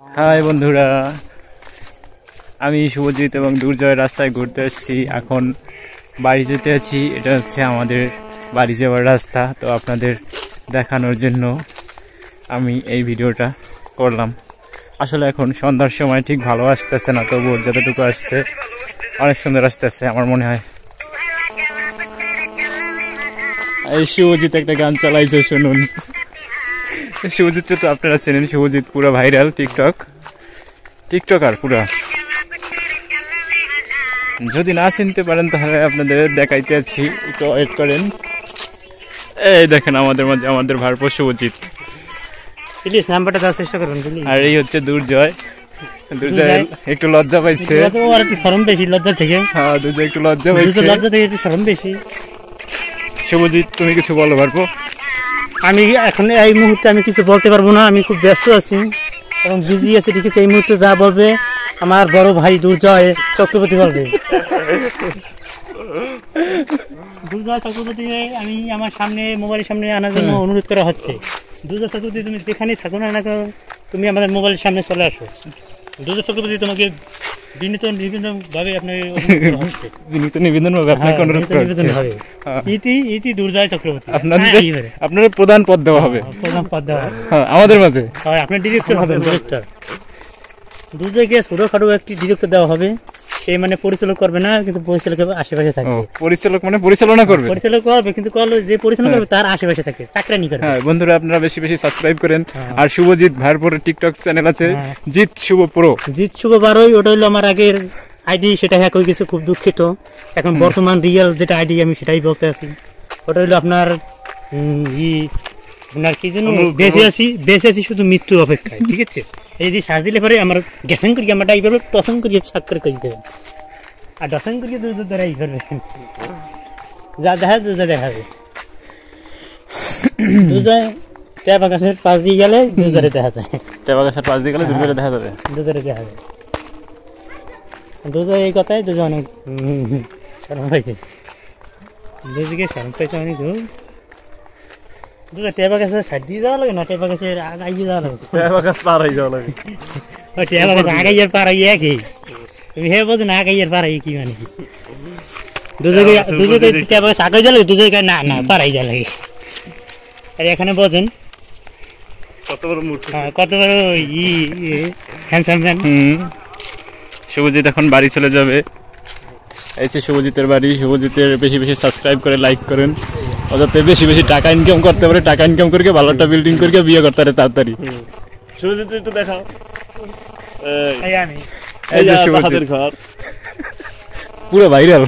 High বন্ধুরা, আমি শুভজিৎ এবং দুর্জয় রাস্তায় ঘুরতে আসছি। এখন বাড়ি যেতে আছি। এটা হচ্ছে আমাদের বাড়ি যাওয়ার রাস্তা। তো আপনাদের দেখানোর জন্য আমি এই ভিডিওটা করলাম। আসলে এখন সন্ধ্যার সময় ঠিক ভালো আসতেছে না, তবুও যতটুকু আসছে অনেক সুন্দর আসতেছে আমার মনে হয়। এই শুভজিৎ একটা গান চালাইছে, শুনুন। শুভজিৎকে তো আপনারা চেনেন, শুভজিৎ পুরো ভাইরাল টিকটকার পুরা। যদি না চিনতে পারেন তাহলে আপনাদের দেখাইতে আছি, একটু ওয়েট করেন। এই দেখেন আমাদের মাঝে আমাদের ভারপো শুভজিৎ। নাম্বারটা দেওয়ার চেষ্টা করবেন। আর এই হচ্ছে দুর্জয়। দুর্জয় একটু লজ্জা পাইছে, শরম বেশি লজ্জা থেকে। হ্যাঁ, দুর্জয় একটু লজ্জা পাইছে, লজ্জা থেকে একটু শরম বেশি। শুভজিৎ তুমি কিছু বলো ভারপো? আমি এখন এই মুহূর্তে আমি কিছু বলতে পারবো না, আমি খুব ব্যস্ত আছি এবং বিজি আছি। ঠিক আছে, এই মুহূর্তে যা বলবে আমার বড় ভাই দুর্জয় চক্রবর্তী বলবে। দুর্জয় চক্রবর্তী আমি আমার সামনে মোবাইলের সামনে আনার জন্য অনুরোধ করা হচ্ছে। দুর্জয় চক্রবর্তী তুমি যেখানেই থাকো না কেন, তুমি আমাদের মোবাইলের সামনে চলে আসো। দুর্জয় চক্রবর্তী তোমাকে নিবেদনভাবে আপনার দুর্জয় চক্রবর্তী আপনার প্রধান পদ দেওয়া হবে, আমাদের মাঝে আপনার ডিরেক্টর হবেন। ডিরেক্টর দুর্জয়কে ছোটখাটো একটি ডিরেক্টর দেওয়া হবে। সে মানে পরিচালক করবে না, কিন্তু পরিচালকের আশেপাশে থাকবে। পরিচালক মানে পরিচালনা করবে, পরিচালক করবে কিন্তু যে পরিচালনা করবে তার আশেপাশে থাকে, চাকরানি করবে। হ্যাঁ বন্ধুরা, আপনারা বেশি বেশি সাবস্ক্রাইব করেন। আর শুভজিৎ ভাইয়ের টিকটক চ্যানেল আছে, জিৎ শুভ প্রো, জিৎ শুভ 12। ওটা হলো আমার আগের আইডি, সেটা হ্যাক হয়ে গেছে, খুব দুঃখিত। এখন বর্তমান রিয়েল যেটা আইডি আমি সেটাই বলতে আছি। ওটা হলো আপনার আপনার কি জন্য বেঁচে আছি শুধু মৃত্যু অপেক্ষায়। ঠিক আছে, এই যদি শ্বাস দিলে পরে আমার গ্যাসন করি, আমারটা এইভাবে টসন করিয়ে সাক্ষর করে দেবেন, আর ডসন করিয়ে দ্বারা ই করবেন। যা দেখা দেখাবে। দুর্জয় ট্যাপ আকাশের পাশ দিয়ে গেলে দুর্জয় দেখা যায়। ট্যাপ আকাশের পাশ দিয়ে গেলে দুর্জয় দেখা যাবে। দুর্জয় এই কথাই দুর্জয় অনেক শরম পাইছে। দুর্জয়কে শরম পাইছে অনেক। ট্যাপ আকাশের সাইড দিয়ে যাওয়া লাগে না, ট্যাপ আকাশের আগাইয়ে যাওয়া লাগে, ট্যাপ আকাশ পার হয়ে যাওয়া লাগে। ট্যাপ আকাশ আগাইয়ার পার হয়ে একই। তুমি হে বোঝো না আগাইয়ার পার হয়ে কি মানে? দুজকে ট্যাপ আকাশ আগাই যাওয়া লাগে, দুজকে না না পারাই যাওয়া লাগে। আর এখানে বোঝেন কত বড় মূর্তি, কত বড় হ্যান্ডসাম ম্যান। শুভজিৎ এখন বাড়ি চলে যাবে। এই যে শুভজিতের বাড়ি। শুভজিতের বেশি বেশি সাবস্ক্রাইব করে লাইক করেন, যাতে বেশি বেশি টাকা ইনকাম করতে পারে। টাকা ইনকাম করে ভালো একটা বিল্ডিং করে বিয়ে করতে পারে তাড়াতাড়ি। শুভজিৎ একটু দেখাও। এই যে শুভজিৎ পুরো ভাইরাল।